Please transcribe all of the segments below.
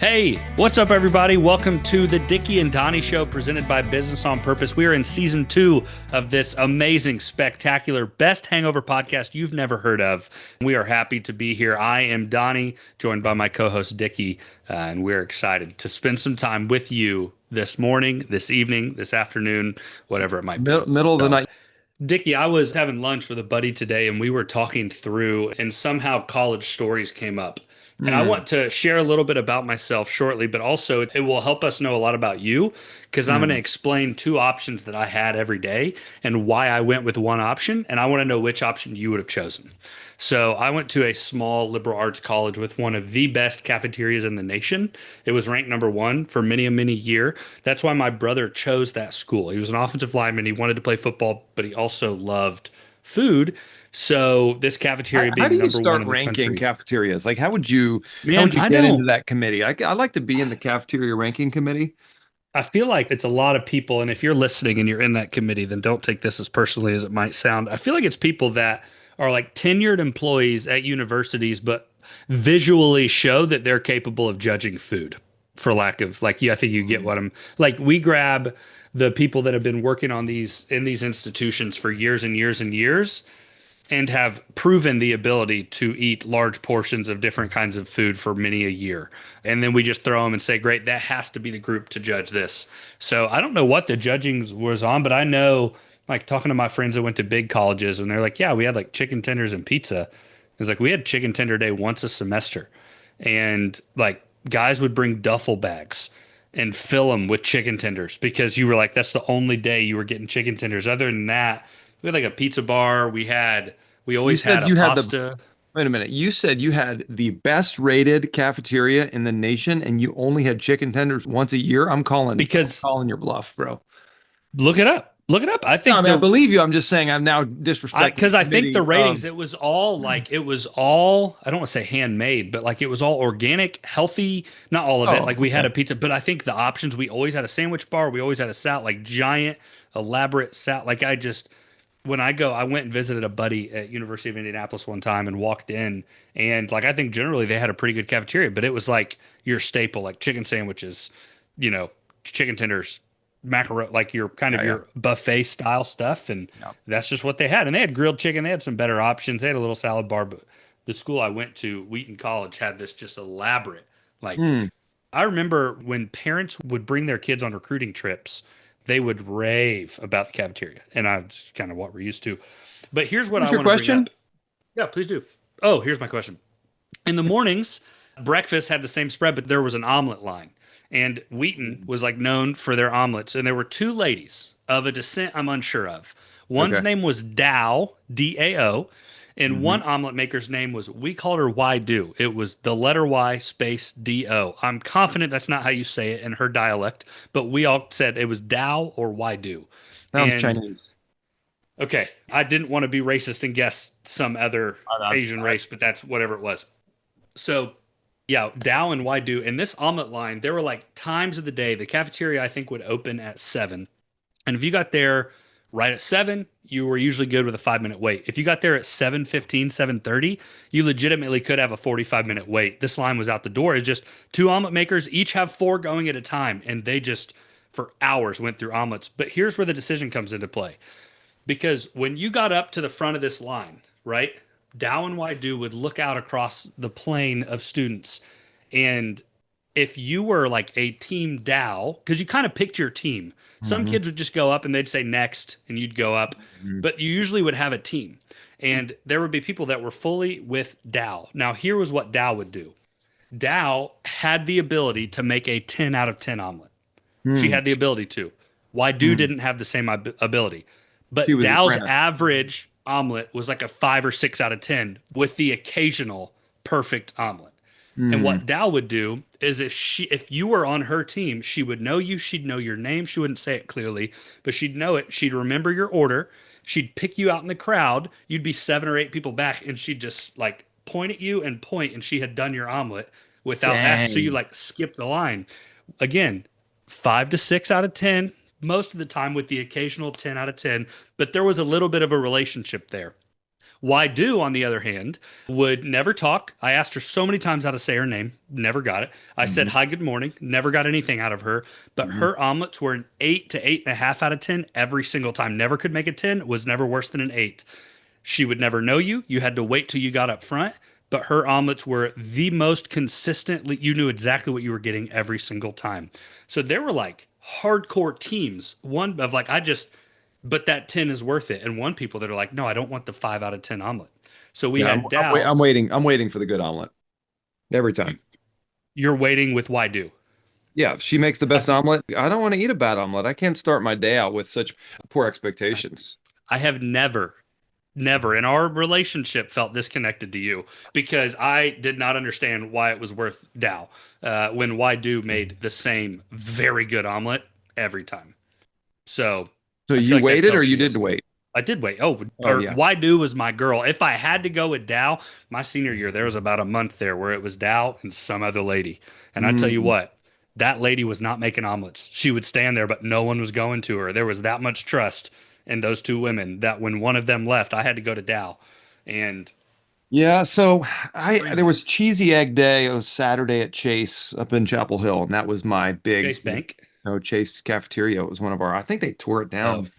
Hey, what's up, everybody? Welcome to the Dickie and Donny Show presented by Business on Purpose. We are in season 2 of this amazing, spectacular, best hangover podcast you've never heard of. We are happy to be here. I am Donny, joined by my co-host Dickie, and we're excited to spend some time with you this morning, this evening, this afternoon, whatever it might be. Middle of the night. Dickie, I was having lunch with a buddy today, and we were talking through, and somehow college stories came up. And I want to share a little bit about myself shortly, but also it will help us know a lot about you because I'm going to explain 2 options that I had every day and why I went with one option. And I want to know which option you would have chosen. So I went to a small liberal arts college with one of the best cafeterias in the nation. It was ranked number 1 for many year. That's why my brother chose that school. He was an offensive lineman. He wanted to play football, but he also loved food. So this cafeteria being How do you number 1 start in the ranking country. cafeterias? Like, how would you Man, get into that committee? I like to be in the cafeteria ranking committee. I feel like it's a lot of people, and if you're listening and you're in that committee, then don't take this as personally as it might sound. I feel like it's people that are like tenured employees at universities, but visually show that they're capable of judging food, for lack of I think you get what I'm like. We grab the people that have been working on these in these institutions for years and years and years, and have proven the ability to eat large portions of different kinds of food for many a year. And then we just throw them and say, great, that has to be the group to judge this. So I don't know what the judging was on, but I know, like, talking to my friends that went to big colleges, and they're like, yeah, we had like chicken tenders and pizza. It's like we had chicken tender day once a semester. And like guys would bring duffel bags and fill them with chicken tenders because you were like, that's the only day you were getting chicken tenders. Other than that, we had like a pizza bar. We always had a pasta. Wait a minute. You said you had the best rated cafeteria in the nation and you only had chicken tenders once a year? I'm calling your bluff, bro. Look it up. Look it up. I think I believe you. I'm just saying I'm now disrespecting because I think the ratings, it was all I don't want to say handmade, but like it was all organic, healthy, not all of it. Like we had a pizza, but I think the options, we always had a sandwich bar. We always had a salad, like giant, elaborate salad. Like I went and visited a buddy at University of Indianapolis one time and walked in, and like I think generally they had a pretty good cafeteria, but it was like your staple, like chicken sandwiches, chicken tenders, macaroni, like your kind of your buffet style stuff, and that's just what they had. And they had grilled chicken, they had some better options, they had a little salad bar, but the school I went to, Wheaton College, had this just elaborate, like I remember when parents would bring their kids on recruiting trips, they would rave about the cafeteria, and that's kind of what we're used to. But here's what I want to bring up. Yeah, please do. Oh, here's my question. In the mornings, breakfast had the same spread, but there was an omelet line. And Wheaton was like known for their omelets. And there were 2 ladies of a descent I'm unsure of. One's name was Dow, D-A-O. And one omelet maker's name was, we called her Why Do. It was the letter Y space D-O. I'm confident that's not how you say it in her dialect, but we all said it was Dow or Why Do. Sounds Chinese. Okay. I didn't want to be racist and guess some other Asian race, but that's whatever it was. So yeah, Dow and Why Do. And this omelet line, there were like times of the day. The cafeteria, I think, would open at 7. And if you got there right at 7, you were usually good with a 5-minute wait. If you got there at 7:15, 7:30, you legitimately could have a 45-minute wait. This line was out the door. It's just 2 omelet makers, each have 4 going at a time. And they just, for hours, went through omelets. But here's where the decision comes into play. Because when you got up to the front of this line, right, Dow and Why Do would look out across the plane of students. And if you were like a team Dow, because you kind of picked your team, some kids would just go up and they'd say next and you'd go up, but you usually would have a team. And there would be people that were fully with Dow. Now, here was what Dow would do. Dow had the ability to make a 10 out of 10 omelet. She had the ability to. Why Do didn't have the same ability. But Dow's average omelet was like a 5 or 6 out of 10 with the occasional perfect omelet. And what Dow would do is if you were on her team, she would know you, she'd know your name, she wouldn't say it clearly, but she'd know it, she'd remember your order, she'd pick you out in the crowd, you'd be 7 or 8 people back, and she'd just like point at you and point, and she had done your omelet without asking, so you like skip the line. Again, 5 to 6 out of 10, most of the time with the occasional 10 out of 10, but there was a little bit of a relationship there. Why Do, on the other hand, would never talk. I asked her so many times how to say her name, never got it. I said Mhm. hi, good morning, never got anything out of her. But Mhm. her omelets were an 8 to 8.5 out of 10 every single time. Never could make a 10, was never worse than an 8. She would never know you. You had to wait till you got up front. But her omelets were the most consistently, you knew exactly what you were getting every single time. So there were like hardcore teams. One of like, but that 10 is worth it. And one people that are like, no, I don't want the 5 out of 10 omelet. So we Yeah, had Dow. I'm waiting. I'm waiting for the good omelet every time. You're waiting with Why Do. Yeah, if she makes the best That's, omelet, I don't want to eat a bad omelet. I can't start my day out with such poor expectations. I have never in our relationship felt disconnected to you because I did not understand why it was worth Dow when Why Do made the same very good omelet every time. So So I feel you like that waited or tells you me didn't something. wait? I did wait. Oh, Oh or yeah. Why Do was my girl. If I had to go with Dow, my senior year, there was about a month there where it was Dow and some other lady. And I tell you Mm. what, that lady was not making omelets. She would stand there, but no one was going to her. There was that much trust in those two women that when one of them left, I had to go to Dow. And Yeah, so I there crazy. was cheesy egg day. It was Saturday at Chase up in Chapel Hill, and that was my big, Chase Bank. no, Chase cafeteria. It was one of our, I think they tore it Oh, down.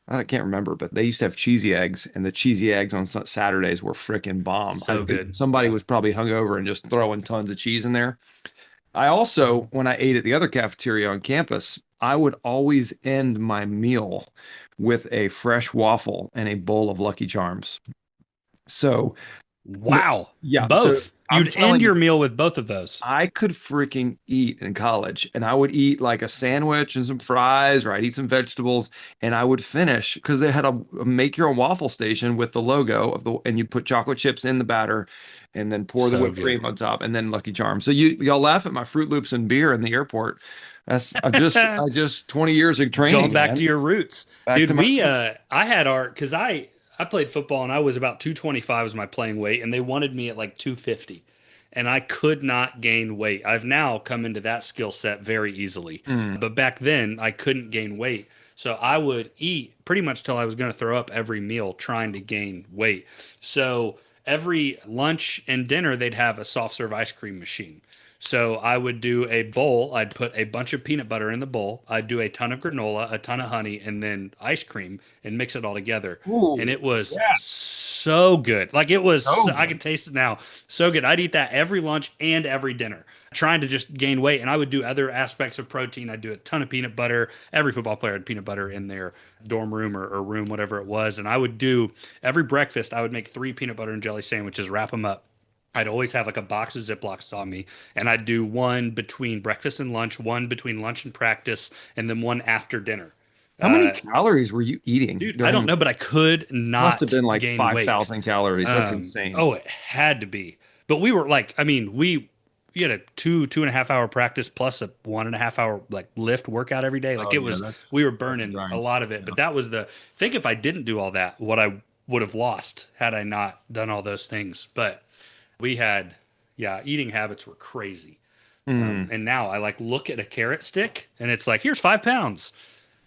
I can't remember, but they used to have cheesy eggs, and the cheesy eggs on Saturdays were freaking bomb. I so think good. somebody Yeah. was probably hungover and just throwing tons of cheese in there. I also, when I ate at the other cafeteria on campus, I would always end my meal with a fresh waffle and a bowl of Lucky Charms. So, Wow. yeah, so Both. I'm You'd end telling you, your meal with both of those. I could freaking eat in college, and I would eat like a sandwich and some fries, or I'd eat some vegetables, and I would finish because they had a make your own waffle station with the logo of the, and you put chocolate chips in the batter, and then pour the So whipped good. cream on top, and then Lucky Charms. So y'all laugh at my Fruit Loops and beer in the airport. That's I just 20 years of Going training, back to man. your roots. Back to Dude, my we roots. I had our cuz I played football and I was about 225 was my playing weight and they wanted me at like 250. And I could not gain weight. I've now come into that skill set very easily. Mm. But back then I couldn't gain weight. So I would eat pretty much till I was going to throw up every meal trying to gain weight. So every lunch and dinner they'd have a soft serve ice cream machine. So I would do a bowl. I'd put a bunch of peanut butter in the bowl. I'd do a ton of granola, a ton of honey, and then ice cream and mix it all together. And Ooh, it was yes. so good. Like it was, So I can good. taste it now. So good. I'd eat that every lunch and every dinner, trying to just gain weight. And I would do other aspects of protein. I'd do a ton of peanut butter. Every football player had peanut butter in their dorm room or room, whatever it was. And I would do every breakfast, I would make 3 peanut butter and jelly sandwiches, wrap them up. I'd always have like a box of Ziplocs on me, and I'd do one between breakfast and lunch, one between lunch and practice, and then one after dinner. How many Uh, calories were you eating dude, I don't during? know, but I could Must have not been like gain weight. 5,000 calories. That's insane. Oh, it had to be. But we were like, I mean, we had a 2.5 hour practice plus a 1.5 hour like lift workout every day. Like Oh it yeah, was, we were that's a burning a grind. lot of it. Yeah. But that was the think if I didn't do all that, what I would have lost had I not done all those things. But we had, yeah, eating habits were crazy. Hmm. And now I like look at a carrot stick and it's like, here's 5 pounds.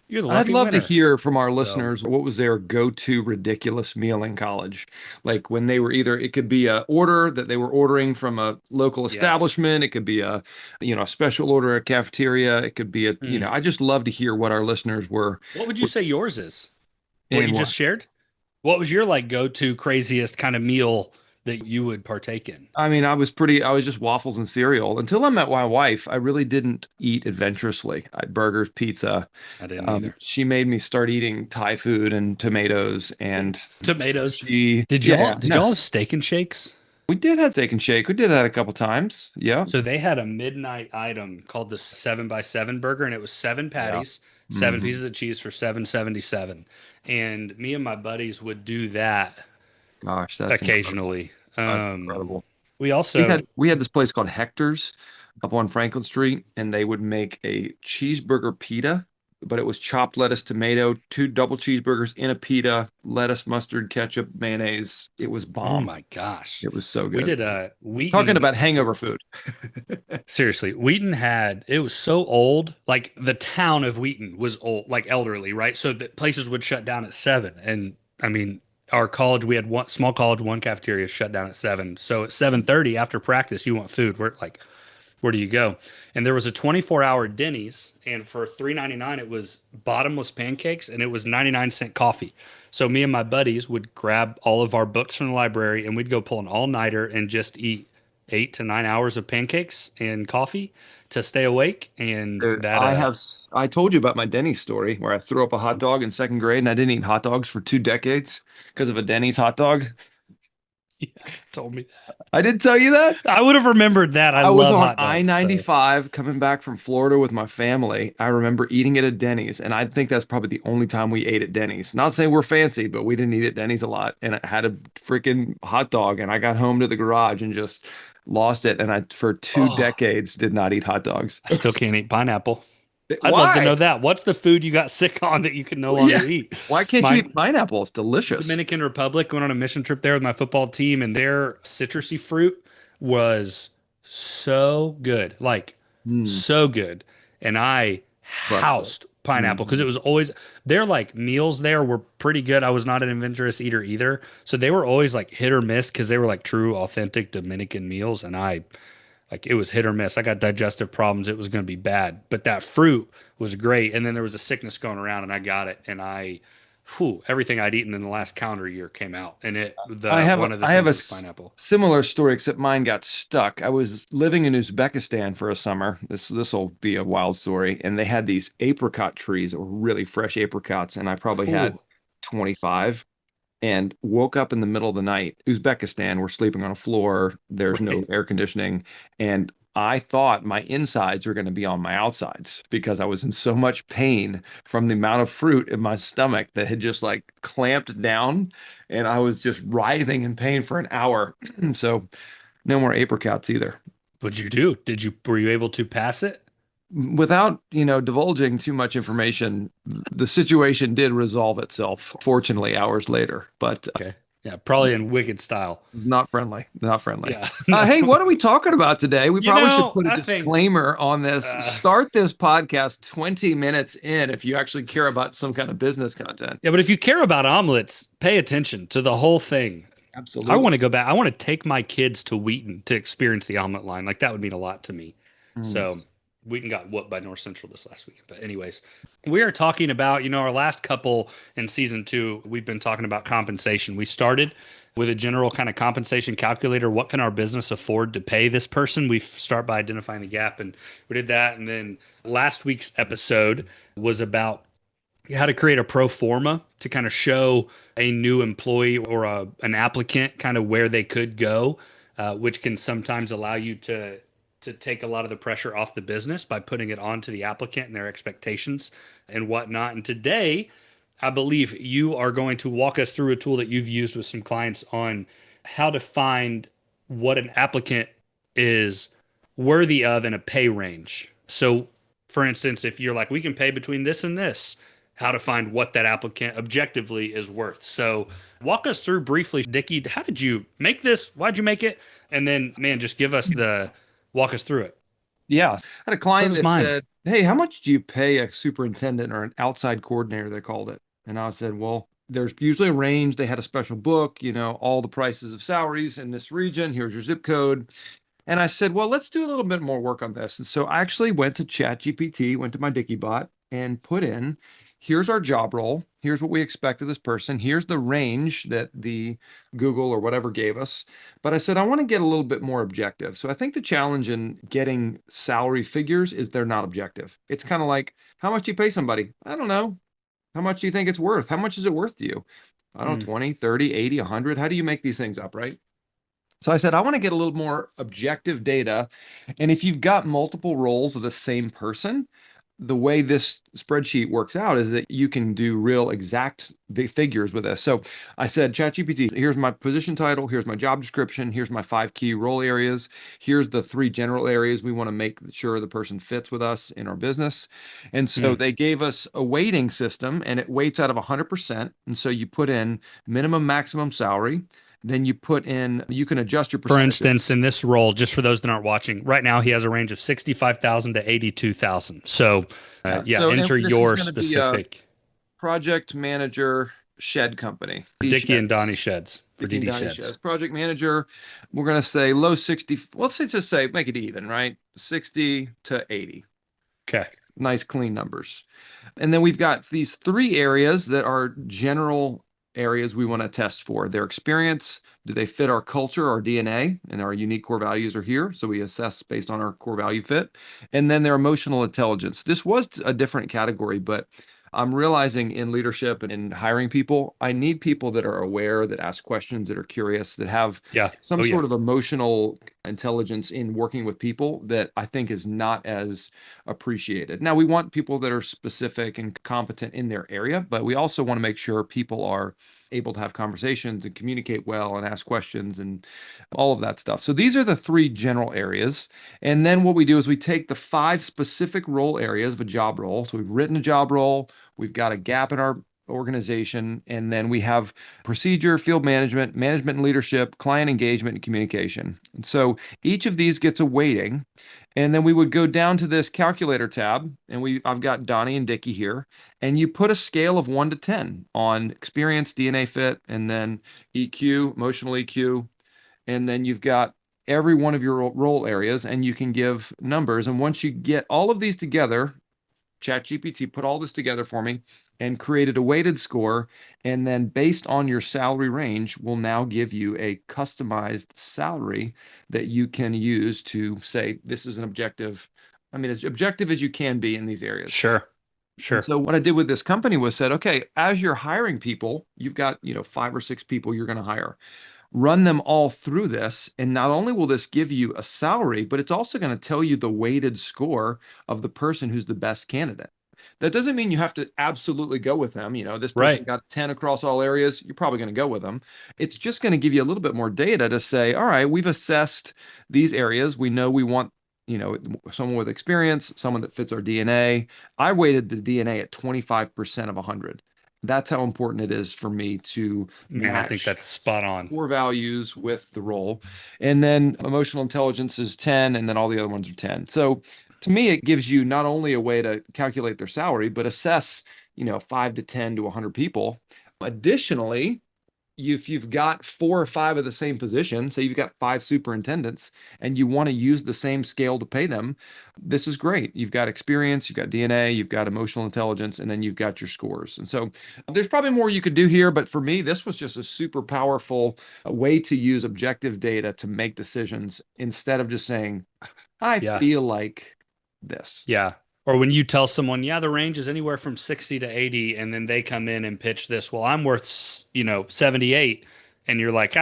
You're the I'd lucky love to winner. hear from our So listeners what was their go-to ridiculous meal in college. Like when they were either it could be a order that they were ordering from a local yeah. establishment, it could be a a special order at cafeteria, it could be Hmm. I just love to hear what our listeners What would you were say yours is? What you in just what. shared? What was your like go to craziest kind of meal that you would partake in? I mean, I was just waffles and cereal until I met my wife. I really didn't eat adventurously. Burgers, pizza. I didn't either. She made me start eating Thai food and tomatoes and Tomatoes. sushi. Did Yeah, y'all yeah, did no. y'all have steak and shakes? We did have steak and shake. We did that a couple times. Yeah. So they had a midnight item called the 7x7 burger, and it was seven Yeah. patties, seven Mhm. pieces of cheese for 777. And me and my buddies would do that Gosh, that's incredible. occasionally. That's incredible. We also, We had this place called Hector's up on Franklin Street, and they would make a cheeseburger pita, but it was chopped lettuce, tomato, two double cheeseburgers in a pita, lettuce, mustard, ketchup, mayonnaise. It was oh bomb. my gosh, It was so we good. did a Talking Wheaton. about hangover food. Seriously, Wheaton had it was so old. Like the town of Wheaton was old, like elderly, right? So that places would shut down at 7. And I mean, our college, we had one small college, one cafeteria shut down at 7. So at 7:30 after practice, you want food. We're like, where do you go? And there was a 24-hour Denny's, and for 3.99 it was bottomless pancakes and it was 99-cent coffee. So me and my buddies would grab all of our books from the library and we'd go pull an all-nighter and just eat 8 to 9 hours of pancakes and coffee to stay awake. And Dude, that I told you about my Denny's story where I threw up a hot dog in second grade and I didn't eat hot dogs for 2 decades because of a Denny's hot dog. yeah, told me I did tell you that. that. I would have remembered that. I I was love on hot dogs. So I-95 coming back from Florida with my family. I remember eating it at Denny's, and I think that's probably the only time we ate at Denny's. Not saying we're fancy, but we didn't eat at Denny's a lot. And I had a freaking hot dog, and I got home to the garage and just lost it. And I, for two oh, decades, did not eat hot dogs. I still can't eat pineapple. I'd love to know Why? that. What's the food you got sick on that you can no Yeah. longer eat? Why can't you My eat pineapple? It's delicious. Dominican Republic went on a mission trip there with my football team, and their citrusy fruit was so good, like Mm, so good. And I breakfast. housed pineapple because Mm. it was always their like meals there were pretty good. I was not an adventurous eater either, so they were always like hit or miss because they were like true, authentic Dominican meals, and I like it was hit or miss. I got digestive problems. It was going to be bad, but that fruit was great. And then there was a sickness going around, and I got it, and everything I'd eaten in the last calendar year came out, and the one of the I have things a was pineapple. similar story, except mine got stuck. I was living in Uzbekistan for a summer. This will be a wild story. And they had these apricot trees, or really fresh apricots, and I probably had Ooh, 25 and woke up in the middle of the night. Uzbekistan, we're sleeping on a floor. There's no right. air conditioning, and I thought my insides were going to be on my outsides because I was in so much pain from the amount of fruit in my stomach that had just like clamped down, and I was just writhing in pain for an hour. So no more apricots either. What'd you do? Were you able to pass it? Without, divulging too much information, the situation did resolve itself, fortunately, hours later, but Okay. Yeah, probably in Wicked style. not friendly, not friendly. Yeah. No. Hey, what are we talking about today? We probably should put a I think disclaimer on this. Start this podcast 20 minutes in if you actually care about some kind of business content. yeah, but if you care about omelets, pay attention to the whole thing. I want Absolutely. to go back. I want to take my kids to Wheaton to experience the omelet line. Like that would mean a lot to me. Mm. So Wheaton got whooped by North Central this last weekend. But anyways, we are talking about, our last couple in season 2, we've been talking about compensation. We started with a general kind of compensation calculator. What can our business afford to pay this person? We start by identifying the gap, and we did that. And then last week's episode was about how to create a pro forma to kind of show a new employee or an applicant kind of where they could go, which can sometimes allow you to take a lot of the pressure off the business by putting it onto the applicant and their expectations and whatnot. And today, I believe you are going to walk us through a tool that you've used with some clients on how to find what an applicant is worthy of in a pay range. So, for instance, if you're like, we can pay between this and this, how to find what that applicant objectively is worth. So, walk us through briefly, Dickie, how did you make this? Why'd you make it? And then, man, just walk us through it. Yeah. I had a So client does that mine. said, "Hey, how much do you pay a superintendent or an outside coordinator?" They called it. And I said, "Well, there's usually a range." They had a special book, all the prices of salaries in this region. Here's your zip code. And I said, well, let's do a little bit more work on this. And so I actually went to ChatGPT, went to my Dickie bot, and put in, here's our job role. Here's what we expect of this person. Here's the range that the Google or whatever gave us. But I said, I want to get a little bit more objective. So I think the challenge in getting salary figures is they're not objective. It's kind of like, how much do you pay somebody? I don't know. How much do you think it's worth? How much is it worth to you? I don't know, Mm. 20, 30, 80, 100. How do you make these things up, right? So I said, I want to get a little more objective data. And if you've got multiple roles of the same person, the way this spreadsheet works out is that you can do real exact figures with this. So I said, ChatGPT, here's my position title, here's my job description, here's my 5 key role areas, here's the 3 general areas we want to make sure the person fits with us in our business. And so Mm. they gave us a weighting system, and it weights out of 100%. And so you put in minimum, maximum salary. Then you can adjust your For percentage. instance, in this role, just for those that aren't watching, right now he has a range of 65,000 to 82,000. So, Yeah. yeah, So and enter this is your going to be a specific. project manager shed company. For Dickie and Donny sheds. For Dickie and DD Donny sheds. sheds. Project manager, we're going to say low 60. Let's just say, make it even, right? 60 to 80. Okay. Nice clean numbers. And then we've got these three areas that are general areas we want to test for. Their experience, do they fit our culture, our DNA, and our unique core values are here. So we assess based on our core value fit. And then their emotional intelligence. This was a different category, but I'm realizing in leadership and in hiring people, I need people that are aware, that ask questions, that are curious, that have Yeah. some Oh, yeah. sort of emotional intelligence in working with people that I think is not as appreciated. Now, we want people that are specific and competent in their area, but we also want to make sure people are able to have conversations and communicate well and ask questions and all of that stuff. So these are the three general areas. And then what we do is we take the five specific role areas of a job role. So we've written a job role, we've got a gap in our organization, and then we have procedure, field management, management and leadership, client engagement, and communication. And so each of these gets a weighting. And then we would go down to this calculator tab, and I've got Donnie and Dickie here, and you put a scale of 1 to 10 on experience, DNA fit, and then EQ, emotional EQ, and then you've got every one of your role areas, and you can give numbers. And once you get all of these together, ChatGPT put all this together for me and created a weighted score. And then based on your salary range, will now give you a customized salary that you can use to say, this is an objective. I mean, as objective as you can be in these areas. Sure. And Sure. so what I did with this company was said, okay, as you're hiring people, you've got, 5 or 6 people you're going to hire. Run them all through this. And not only will this give you a salary, but it's also going to tell you the weighted score of the person who's the best candidate. That doesn't mean you have to absolutely go with them. This person Right. got 10 across all areas. You're probably going to go with them. It's just going to give you a little bit more data to say, all right, we've assessed these areas. We know we want, someone with experience, someone that fits our DNA. I weighted the DNA at 25% of 100. That's how important it is for me to Man, I think match that's spot on. core values with the role. And then emotional intelligence is 10, and then all the other ones are 10. So to me, it gives you not only a way to calculate their salary, but assess, 5 to 10 to 100 people. Additionally, if you've got 4 or 5 of the same position, say you've got 5 superintendents and you want to use the same scale to pay them, this is great. You've got experience, you've got DNA, you've got emotional intelligence, and then you've got your scores. And so there's probably more you could do here, but for me, this was just a super powerful way to use objective data to make decisions instead of just saying, I Yeah. feel like this. Yeah. Or when you tell someone, yeah, the range is anywhere from 60 to 80, and then they come in and pitch this, well, I'm worth, 78. And you're like,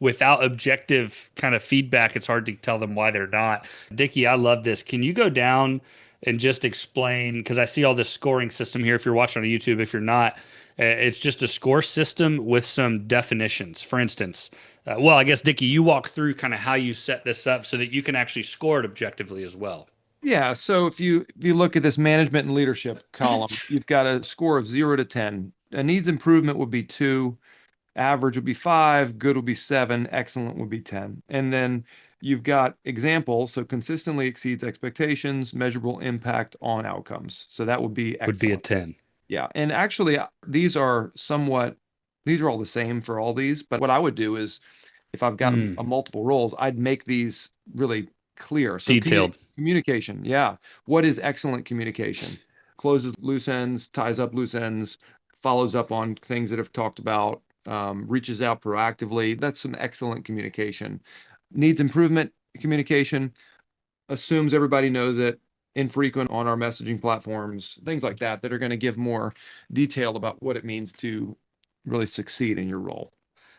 without objective kind of feedback, it's hard to tell them why they're not. Dickie, I love this. Can you go down and just explain? Because I see all this scoring system here. If you're watching on YouTube, if you're not, it's just a score system with some definitions. For instance, well, I guess, Dickie, you walk through kind of how you set this up so that you can actually score it objectively as well. Yeah, so if you look at this management and leadership column, you've got a score of 0 to 10. A needs improvement would be 2, average would be 5, good would be 7, excellent would be 10. And then you've got examples, so consistently exceeds expectations, measurable impact on outcomes. So that would be Would be a excellent. 10. Yeah, and actually these are all the same for all these, but what I would do is if I've got a multiple roles, I'd make these really clear. So Detailed. communication, yeah. What is excellent communication? Closes loose ends, ties up loose ends, follows up on things that have talked about, reaches out proactively. That's some excellent communication. Needs improvement communication, assumes everybody knows it, infrequent on our messaging platforms, things like that, that are going to give more detail about what it means to really succeed in your role.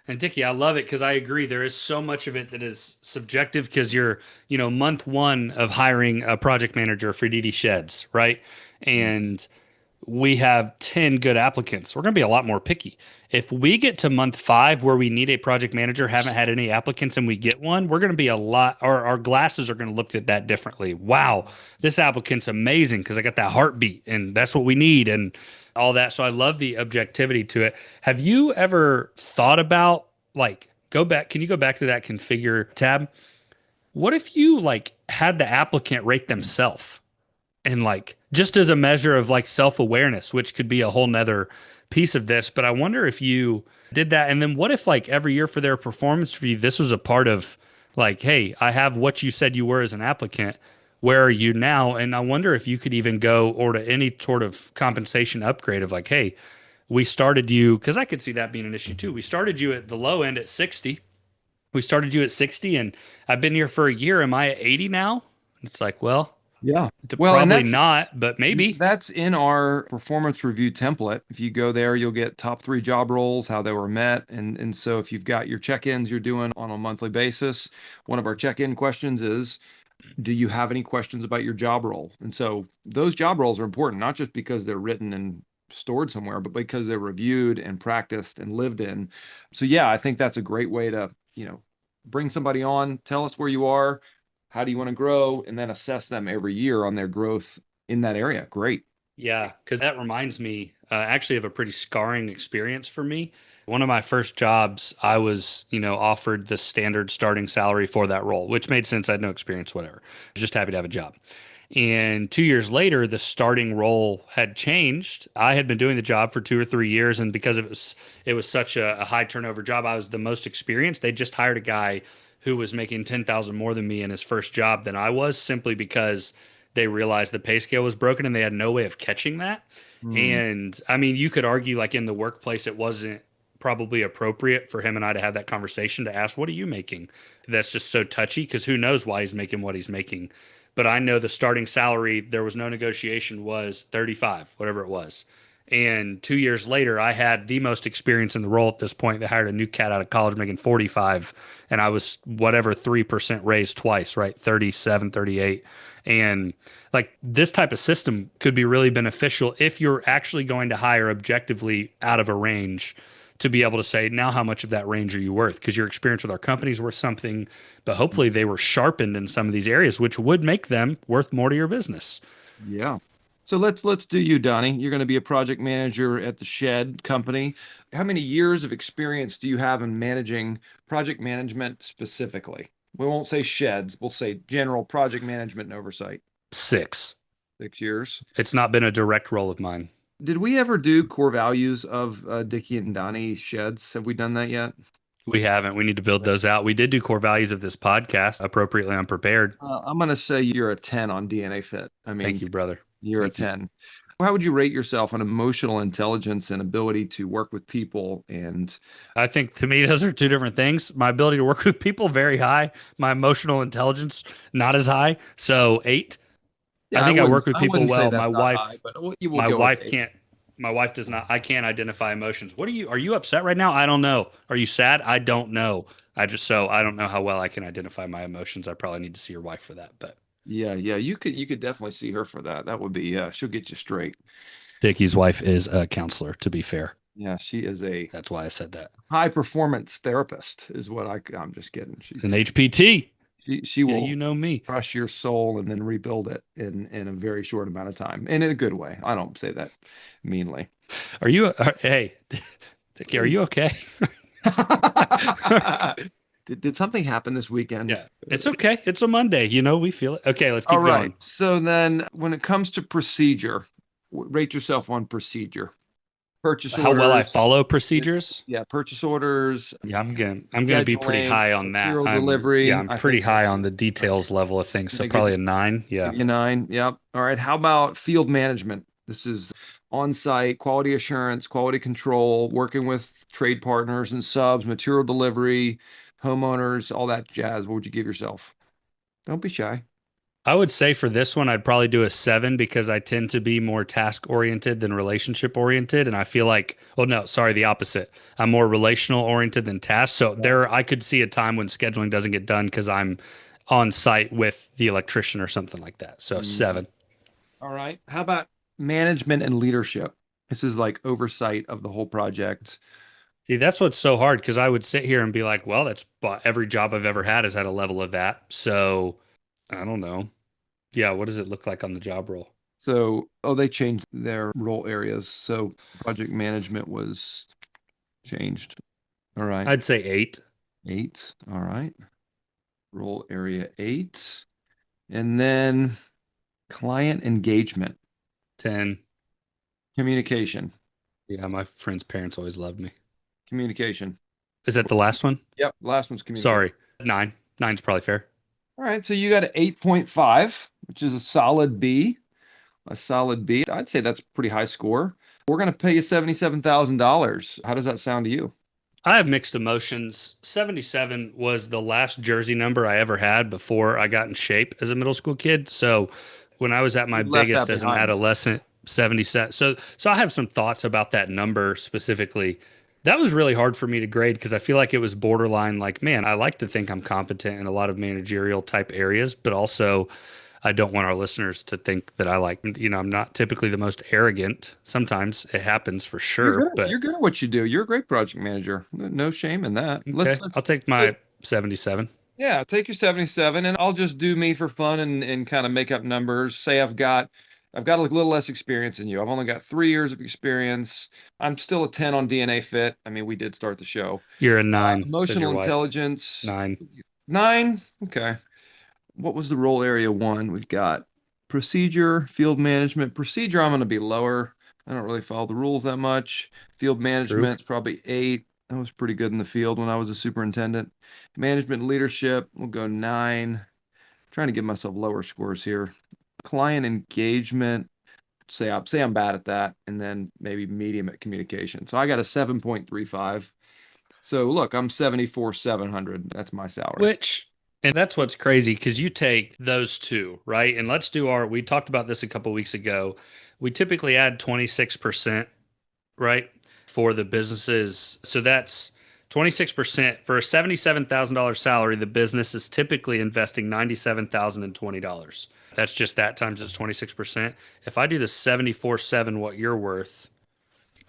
And Dickie, I love it because I agree. There is so much of it that is subjective because you're, month one of hiring a project manager for DD Sheds, right? And we have 10 good applicants. We're going to be a lot more picky. If we get to month 5 where we need a project manager, haven't had any applicants, and we get one, we're going to be a lot, our glasses are going to look at that differently. Wow, this applicant's amazing because I got that heartbeat and that's what we need and all that. So I love the objectivity to it. Have you ever thought about can you go back to that configure tab? What if you had the applicant rate themselves? and like just as a measure of like self-awareness, which could be a whole nother piece of this. But I wonder if you did that. And then what if like every year for their performance review, this was a part of like, hey, I have what you said you were as an applicant. Where are you now? And I wonder if you could even go or to any sort of compensation upgrade of like, hey, we started you because I could see that being an issue too. We started you at the low end at 60. We started you at 60 and I've been here for a year. Am I at 80 now? It's like, well, Yeah. Well, and probably not, but maybe. that's in our performance review template. If you go there, you'll get top 3 job roles, how they were met. And so if you've got your check-ins you're doing on a monthly basis, one of our check-in questions is, do you have any questions about your job role? And so those job roles are important, not just because they're written and stored somewhere, but because they're reviewed and practiced and lived in. So yeah, I think that's a great way to, bring somebody on, tell us where you are, how do you want to grow, and then assess them every year on their growth in that area. Great. Yeah, because that reminds me actually of a pretty scarring experience for me. One of my first jobs, I was, offered the standard starting salary for that role, which made sense. I had no experience, whatever. I was just happy to have a job. And 2 years later, the starting role had changed. I had been doing the job for 2 or 3 years, and because it was such a high turnover job, I was the most experienced. They just hired a guy who was making 10,000 more than me in his first job than I was, simply because they realized the pay scale was broken and they had no way of catching that. Hmm. And I mean, you could argue like in the workplace, it wasn't probably appropriate for him and I to have that conversation to ask, what are you making? That's just so touchy because who knows why he's making what he's making. But I know the starting salary, there was no negotiation, was 35, whatever it was. And 2 years later, I had the most experience in the role at this point. They hired a new cat out of college making 45, and I was whatever 3% raised twice, right? 37, 38. And like this type of system could be really beneficial if you're actually going to hire objectively out of a range to be able to say, now how much of that range are you worth? Because your experience with our company is worth something, but hopefully they were sharpened in some of these areas, which would make them worth more to your business. Yeah. So let's do you, Donnie. You're going to be a project manager at the Shed company. How many years of experience do you have in managing project management specifically? We won't say sheds, we'll say general project management and oversight. 6. 6 years. It's not been a direct role of mine. Did we ever do core values of Dickie and Donnie sheds? Have we done that yet? We haven't. We need to build those out. We did do core values of this podcast, appropriately unprepared. I'm going to say you're a 10 on DNA fit. I Thank mean, you, brother. you're a Thank you. 10. How would you rate yourself on emotional intelligence and ability to work with people? And I think to me, those are two different things. My ability to work with people, very high. My emotional intelligence, not as high. So 8. I yeah, think I work with I people wouldn't say well. that's not high, but you will My go with wife 8. can't, my wife does not, I can't identify emotions. Are you upset right now? I don't know. Are you sad? I don't know. I don't know how well I can identify my emotions. I probably need to see your wife for that. But Yeah, yeah, you could definitely see her for that. That would be, yeah, she'll get you straight. Dickie's wife is a counselor, to be fair. Yeah, she is a That's why I said that. high performance therapist, is what I'm just kidding. She An HPT. she Yeah, will you know me. crush your soul and then rebuild it in a very short amount of time, and in a good way. I don't say that meanly. Hey, Dickie, are you okay? Did something happen this weekend? Yeah, it's okay. It's a Monday. We feel it. Okay, let's All keep right. going. So then, when it comes to procedure, rate yourself on procedure. Purchase How well I orders. follow procedures. Yeah, purchase orders, Yeah, I'm gonna be pretty scheduling, high on that. material Yeah, delivery. I'm I pretty think so high on too. the All right. details level of things. I'm So gonna give probably a 9. Yeah. give you a 9. Yep. All right. How about field management? This is on-site quality assurance, quality control, working with trade partners and subs, material delivery, homeowners, all that jazz. What would you give yourself? Don't be shy. I would say for this one, I'd probably do a 7 because I tend to be more task oriented than relationship oriented. And I feel like, well, no, sorry, the opposite. I'm more relational oriented than task. So I could see a time when scheduling doesn't get done because I'm on site with the electrician or something like that. So Mhm. 7. All right. How about management and leadership? This is like oversight of the whole project. See, that's what's so hard because I would sit here and be like, well, every job I've ever had has had a level of that. So I don't know. Yeah, what does it look like on the job role? So, oh, they changed their role areas. So project management was changed. All right. I'd say 8. 8. All right. Role area 8. And then Client engagement, 10. communication, Yeah, my friend's parents always loved me. communication. Is that the last one? Yep. Last one's communication. Sorry. 9. Nine's probably fair. All right. So you got an 8.5, which is a solid B. A solid B. I'd say that's a pretty high score. We're going to pay you $77,000. How does that sound to you? I have mixed emotions. 77 was the last jersey number I ever had before I got in shape as a middle school kid. So when I was at my You've left that biggest as an behind. adolescent, 77. So I have some thoughts about that number specifically. That was really hard for me to grade because I feel like it was borderline like, man, I like to think I'm competent in a lot of managerial type areas, but also I don't want our listeners to think that I like, I'm not typically the most arrogant. Sometimes it happens for You're sure, good. but You're good at what you do. You're a great project manager. No shame in that. okay, I'll Let's take my 77. yeah, take your 77 and I'll just do me for fun and kind of make up numbers. Say I've got a little less experience than you. I've only got 3 years of experience. I'm still a 10 on DNA fit. I mean, we did start the show. You're a 9, says Emotional your wife. intelligence, 9. 9. Okay. What was the role area one? We've got procedure, field management. Procedure, I'm going to be lower. I don't really follow the rules that much. Field True. management's probably 8. I was pretty good in the field when I was a superintendent. Management and leadership, we'll go 9. Trying to give myself lower scores here. Client engagement, say I'm bad at that, and then maybe medium at communication. So I got a 7.35. So look, I'm 74,700. That's my salary. And that's what's crazy because you take those two, right? And let's do we talked about this a couple weeks ago. We typically add 26%, right, for the businesses. So that's 26% for a $77,000 salary. The business is typically investing $97,020. That's just that times it's 26%. If I do the 74.7, what you're worth,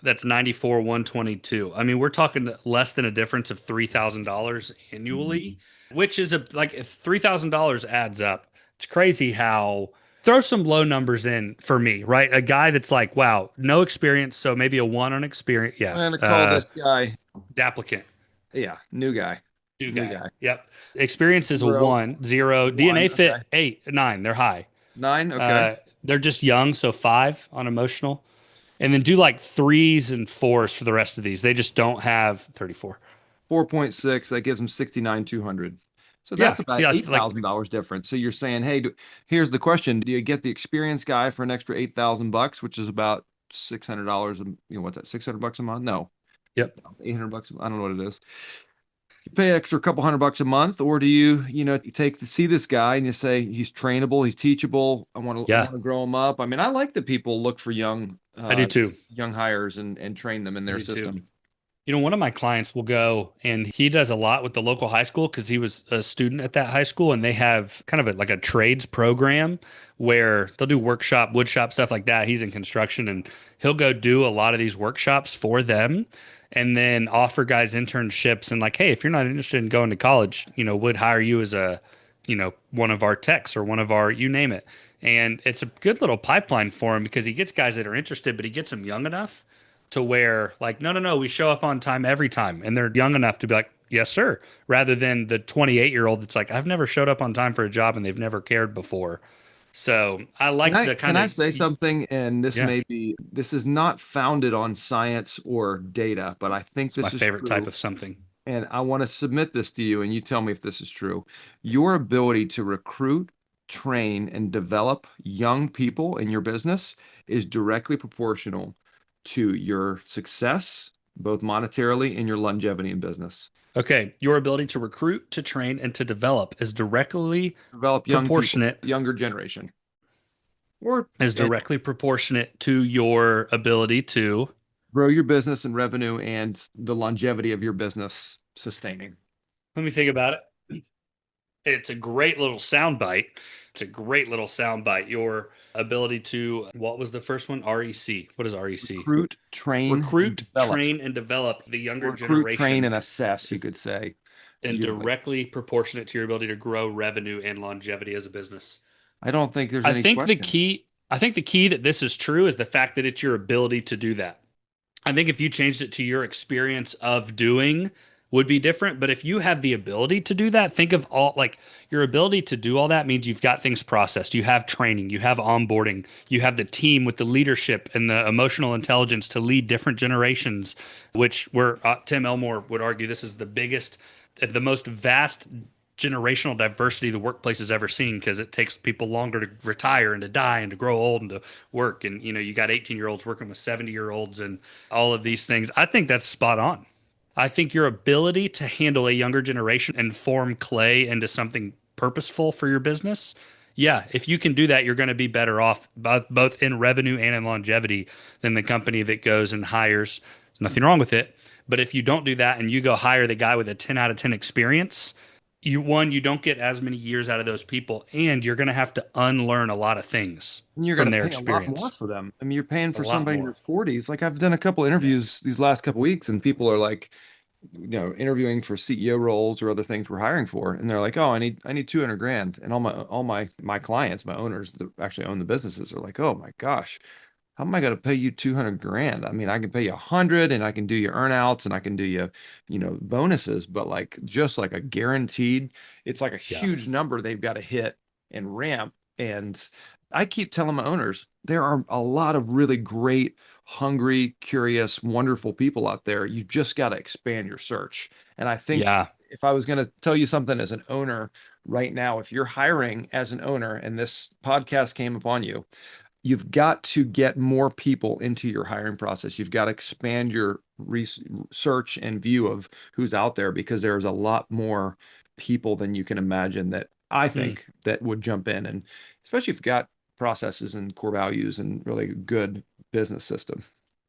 that's 94,122. I mean, we're talking less than a difference of $3,000 annually, which is like if $3,000 adds up. It's crazy how throw some low numbers in for me, right? A guy that's like, wow, no experience, so maybe a 1 on experience. I'm Yeah. gonna call this guy, The applicant, yeah, new guy, new new guy. guy. Yep. Experience is a 0, 1, 0. 1. DNA Okay. fit 8, 9. They're high. 9. Okay. They're just young, so 5 on emotional. And then do like 3s and 4s for the rest of these. They just don't have 34. 4.6. That gives him 69,200. So Yeah. that's about See, I like $8,000 difference. So you're saying, hey, here's the question: do you get the experienced guy for an extra $8,000, which is about $600? What's that? $600 a month? No, yep. $800. I don't know what it is. You pay extra couple $100 a month, or do you see this guy and you say he's trainable, he's teachable. I want to Yeah, grow him up. I mean, I like that people look for I do too. young hires and train them in I their do too. system. One of my clients will go and he does a lot with the local high school because he was a student at that high school and they have kind of like a trades program where they'll do workshop, wood shop, stuff like that. He's in construction and he'll go do a lot of these workshops for them and then offer guys internships and like, hey, if you're not interested in going to college, would hire you as one of our techs or one of our, you name it. And it's a good little pipeline for him because he gets guys that are interested, but he gets them young enough to where like no no no we show up on time every time and they're young enough to be like yes sir rather than the 28-year-old that's like I've never showed up on time for a job and they've never cared before. So I Can like I the can kind I of say something? And yeah, this is not founded on science or data, but I think it's my this is favorite type true. of something. And I want to submit this to you, and you tell me if this is true. Your ability to recruit, train, and develop young people in your business is directly proportional to your success, both monetarily and your longevity in business. Okay, your ability to recruit, to train, and to develop Develop young people, proportionate younger generation, or is and directly proportionate to your ability to grow your business and revenue and the longevity of your business sustaining. let me think about it. It's a great little sound bite. It's a great little sound bite. Your ability to, what was the first one? REC. What is REC? Recruit, train, and Recruit, develop. train, and develop the younger Recruit, train, generation and assess, you is could say. and directly proportionate to your ability to grow revenue and longevity as a business. I don't think there's I any think the question. key, I think the key that this is true is the fact that it's your ability to do that. I think if you changed it to your experience of doing would be different. But if you have the ability to do that, think of all like your ability to do all that means you've got things processed, you have training, you have onboarding, you have the team with the leadership and the emotional intelligence to lead different generations, which where Tim Elmore would argue this is the biggest, the most vast generational diversity the workplace has ever seen because it takes people longer to retire and to die and to grow old and to work. And, you know, you got 18-year-olds working with 70-year-olds and all of these things. I think that's spot on. I think your ability to handle a younger generation and form clay into something purposeful for your business, yeah, if you can do that, you're going to be better off both in revenue and in longevity than the company that goes and hires. There's nothing wrong with it. But if you don't do that and you go hire the guy with a 10 out of 10 experience, you don't get as many years out of those people, and you're going to have to unlearn a lot of things And you're going from to their pay a lot more experience. for them. I mean, you're paying A for lot somebody in their more. 40s. Like I've done a couple interviews these last couple weeks, and people are like, interviewing for CEO roles or other things we're hiring for, and they're like, "Oh, I need 200 grand." And all my clients, my owners that actually own the businesses, are like, "Oh my gosh, how am I going to pay you 200 grand? I mean, I can pay you 100, and I can do you earnouts, and I can do you, bonuses, but like just like a guaranteed, it's like a Yeah. huge number they've got to hit and ramp." And I keep telling my owners, there are a lot of really great, hungry, curious, wonderful people out there. You just got to expand your search. And I think Yeah. if I was going to tell you something as an owner right now, if you're hiring as an owner and this podcast came upon you, you've got to get more people into your hiring process. You've got to expand your research and view of who's out there, because there's a lot more people than you can imagine that I Mm. think that would jump in. And especially if you've got processes and core values and really good business system.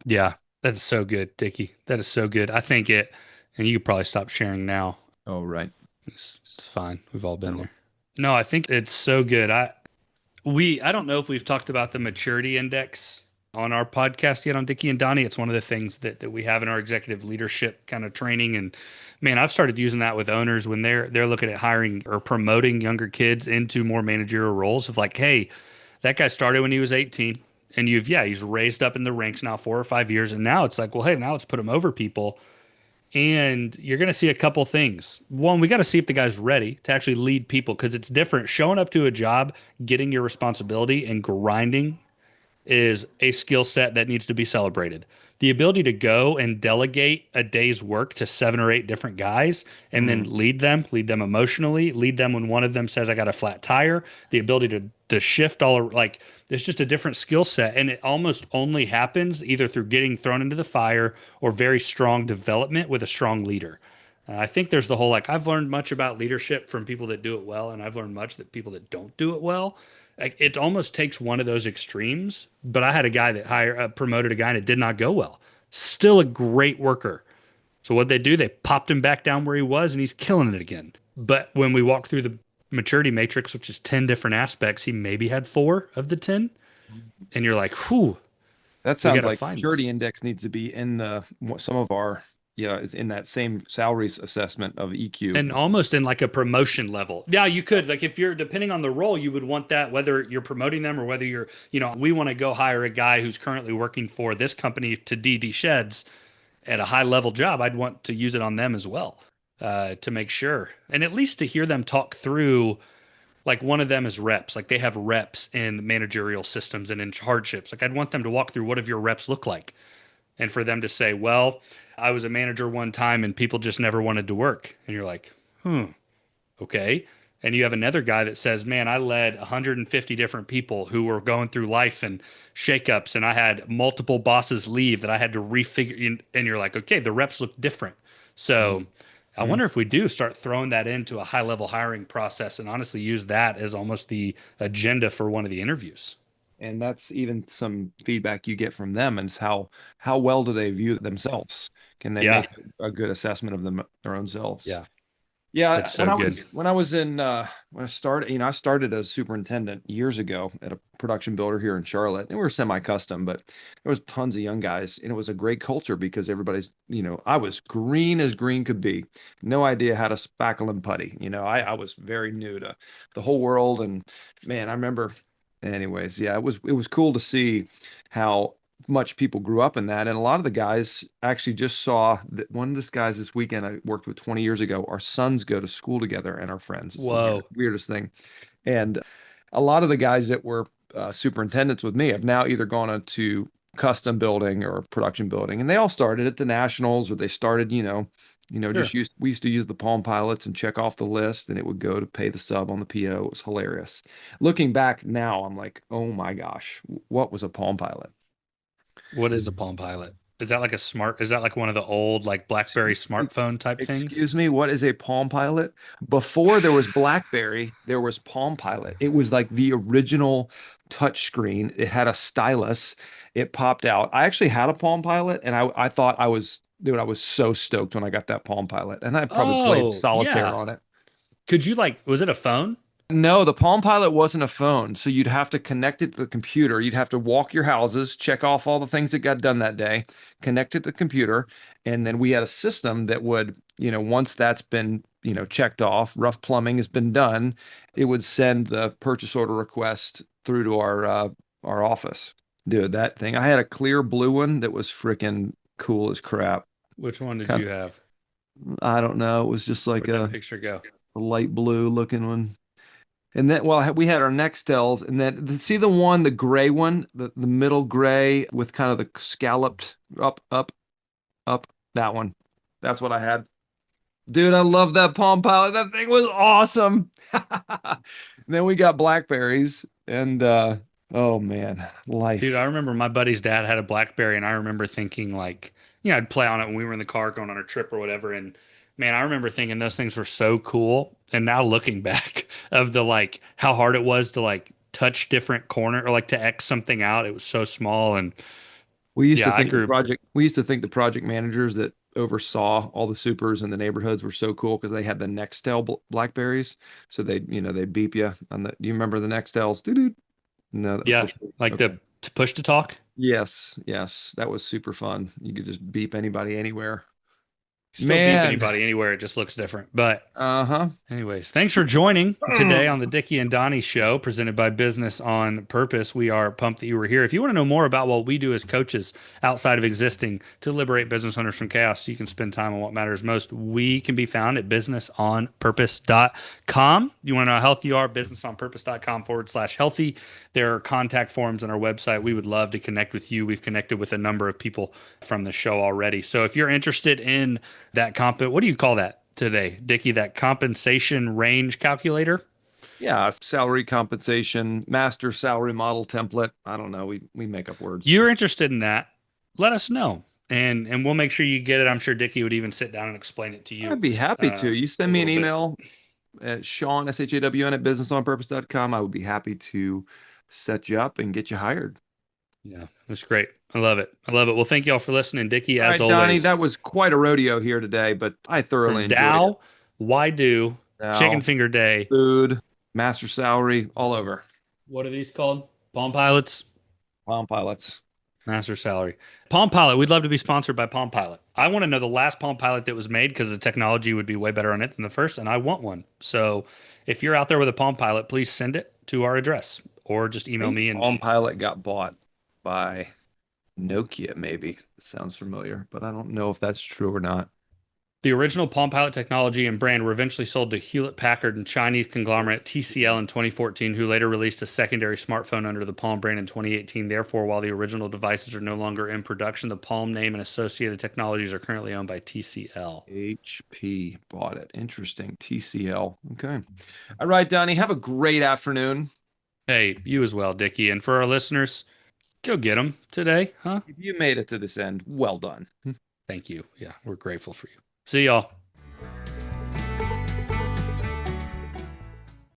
Yeah. That's so good, Dickie. That is so good. I think it, and you could probably stop sharing now. Oh, right. It's fine. We've all been No. there. No, I think it's so good. I don't know if we've talked about the maturity index on our podcast yet on Dickie and Donnie. It's one of the things that we have in our executive leadership kind of training. And man, I've started using that with owners when they're looking at hiring or promoting younger kids into more managerial roles of like, hey, that guy started when he was 18. And he's raised up in the ranks now 4 or 5 years. And now it's like, well, hey, now let's put him over people. And you're going to see a couple things. One, we got to see if the guy's ready to actually lead people because it's different. Showing up to a job, getting your responsibility, and grinding is a skill set that needs to be celebrated. The ability to go and delegate a day's work to 7 or 8 different guys and then Mm. lead them emotionally, lead them when one of them says, I got a flat tire, the ability to shift all like it's just a different skill set. And it almost only happens either through getting thrown into the fire or very strong development with a strong leader. I think there's the whole like I've learned much about leadership from people that do it well, and I've learned much that people that don't do it well. Like, it almost takes one of those extremes. But I had a guy that promoted a guy and it did not go well. Still a great worker. So what they do, they popped him back down where he was, and he's killing it again. But when we walk through the maturity matrix, which is 10 different aspects, he maybe had 4 of the 10, and you're like, whew, That we got sounds to like find maturity this. index needs to be in some of our, yeah, is in that same salaries assessment of EQ. And almost in like a promotion level. Yeah, you could, like, if you're depending on the role, you would want that whether you're promoting them or whether you're, we want to go hire a guy who's currently working for this company to DD sheds at a high level job. I'd want to use it on them as well, to make sure. And at least to hear them talk through, like, one of them is reps. Like, they have reps in managerial systems and in hardships. Like, I'd want them to walk through what have your reps look like, and for them to say, well, I was a manager one time and people just never wanted to work. And you're like, okay. And you have another guy that says, man, I led 150 different people who were going through life and shakeups, and I had multiple bosses leave that I had to refigure. And you're like, okay, the reps look different. So I Mhm. wonder if we do start throwing that into a high level hiring process and honestly use that as almost the agenda for one of the interviews. And that's even some feedback you get from them, and it's how well do they view themselves? Can they Yeah. make a good assessment of their own selves? Yeah. Yeah, That's so good. when I was in when I started, I started as superintendent years ago at a production builder here in Charlotte. And we were semi-custom, but there was tons of young guys, and it was a great culture because everybody's, I was green as green could be. No idea how to spackle and putty. I was very new to the whole world, and man, I remember anyways, yeah, it was cool to see how much people grew up in that. And a lot of the guys actually just saw that one of these guys this weekend I worked with 20 years ago, our sons go to school together and are friends. It's the Whoa. weirdest thing. And a lot of the guys that were superintendents with me have now either gone on to custom building or production building, and they all started at the nationals, or they started, Sure. we used to use the Palm Pilots and check off the list, and it would go to pay the sub on the PO. It was hilarious. Looking back now, I'm like, oh my gosh, what was a Palm Pilot? What is a Palm Pilot? Is that like one of the old like BlackBerry smartphone type things? Excuse me, what is a Palm Pilot? Before there was BlackBerry, there was Palm Pilot. It was like the original touch screen. It had a stylus. It popped out. I actually had a Palm Pilot, and I thought I was, dude, I was so stoked when I got that Palm Pilot. And I probably played Oh, solitaire yeah. on it. Could you like, was it a phone? No, the Palm Pilot wasn't a phone, so you'd have to connect it to the computer. You'd have to walk your houses, check off all the things that got done that day, connect it to the computer, and then we had a system that would, once that's been, checked off, rough plumbing has been done, it would send the purchase order request through to our office. Dude, that thing. I had a clear blue one that was freaking cool as crap. Which one did Kind you have? I don't know. It was just like Where'd that picture go? a light blue looking one. And then, well, we had our Nextels, and then see the one, the gray one, the middle gray with kind of the scalloped up, that one. That's what I had. Dude, I love that Palm Pilot. That thing was awesome. Then we got Blackberries, and oh man, Dude, life. I remember my buddy's dad had a BlackBerry, and I remember thinking like, I'd play on it when we were in the car going on a trip or whatever. And man, I remember thinking those things were so cool. And now looking back of the like how hard it was to like touch different corner or like to X something out. It was so small. And yeah, I grew. We used to think the project managers that oversaw all the supers in the neighborhoods were so cool because they had the Nextel Blackberries. So they beep you on the, do you remember the Nextels? Doo-doo. No, that was Yeah, push. like Okay. the to push to talk. Yes, yes, that was super fun. You could just beep anybody anywhere. Still beep Man, anybody anywhere. It just looks different. But uh-huh. anyways, thanks for joining today on the Dickie and Donny show presented by Business on Purpose. We are pumped that you were here. If you want to know more about what we do as coaches outside of existing to liberate business owners from chaos so you can spend time on what matters most, we can be found at businessonpurpose.com. You want to know how healthy you are? Businessonpurpose.com/healthy. There are contact forms on our website. We would love to connect with you. We've connected with a number of people from the show already. So if you're interested in that what do you call that today, Dickie? That compensation range calculator? Yeah, salary compensation, master salary model template. I don't know. We make up words. You're interested in that? Let us know, and we'll make sure you get it. I'm sure Dickie would even sit down and explain it to you I'd be happy to. You a send me an little bit. email at Shawn, SHAWN at businessonpurpose.com. I would be happy to set you up and get you hired. Yeah, that's great. I love it. I love it. Well, thank you all for listening, Dickie. All As right, Donnie, always, that was quite a rodeo here today, but I thoroughly from enjoyed it. Dow, Why Do, Chicken Now, Finger Day. food, master salary, all over. What are these called? Palm Pilots. Palm Pilots. Master salary. Palm Pilot. We'd love to be sponsored by Palm Pilot. I want to know the last Palm Pilot that was made because the technology would be way better on it than the first, and I want one. So if you're out there with a Palm Pilot, please send it to our address or just I email think me. And Palm Pilot got bought by Nokia, maybe. Sounds familiar, but I don't know if that's true or not. the original Palm Pilot technology and brand were eventually sold to Hewlett Packard and Chinese conglomerate TCL in 2014, who later released a secondary smartphone under the Palm brand in 2018. Therefore, while the original devices are no longer in production, the Palm name and associated technologies are currently owned by TCL. HP bought it. Interesting. TCL. Okay. All right, Donnie. Have a great afternoon. Hey, you as well, Dickie. And for our listeners, go get them today, huh? If you made it to this end, well done. Thank you. Yeah, we're grateful for you. See y'all.